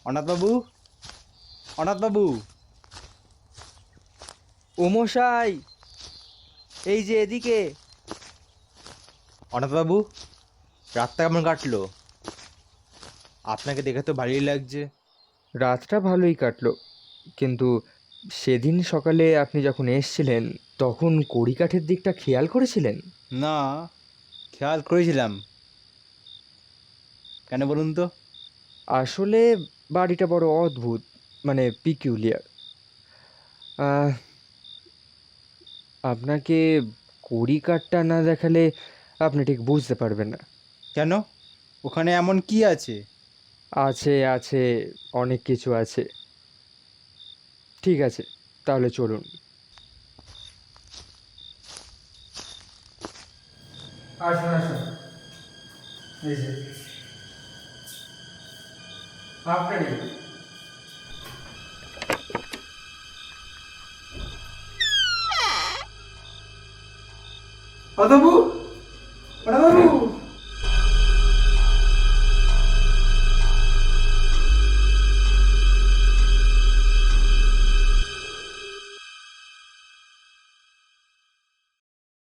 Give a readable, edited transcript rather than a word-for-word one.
অনাথবাবু, অনাথবাবু। ও মশাই, এই যে এদিকে। অনাথবাবু, রাতটা কেমন কাটলো? আপনাকে দেখে তো ভালোই লাগছে। রাতটা ভালোই কাটলো, কিন্তু সেদিন সকালে আপনি যখন এসছিলেন তখন কড়িকাঠের দিকটা খেয়াল করেছিলেন? না, খেয়াল করেছিলাম। কেন বলুন তো? আসলে বাড়িটা বড় অদ্ভুত, মানে পিকিউলিয়ার। আপনাকে কড়িকাঠটা না দেখালে আপনি ঠিক বুঝতে পারবেন না। কেন? ওখানে এমন কি আছে? আছে আছে, অনেক কিছু আছে। ঠিক আছে, তাহলে চলুন। আসুন আসুন, এই যে আপনারই। অতবু,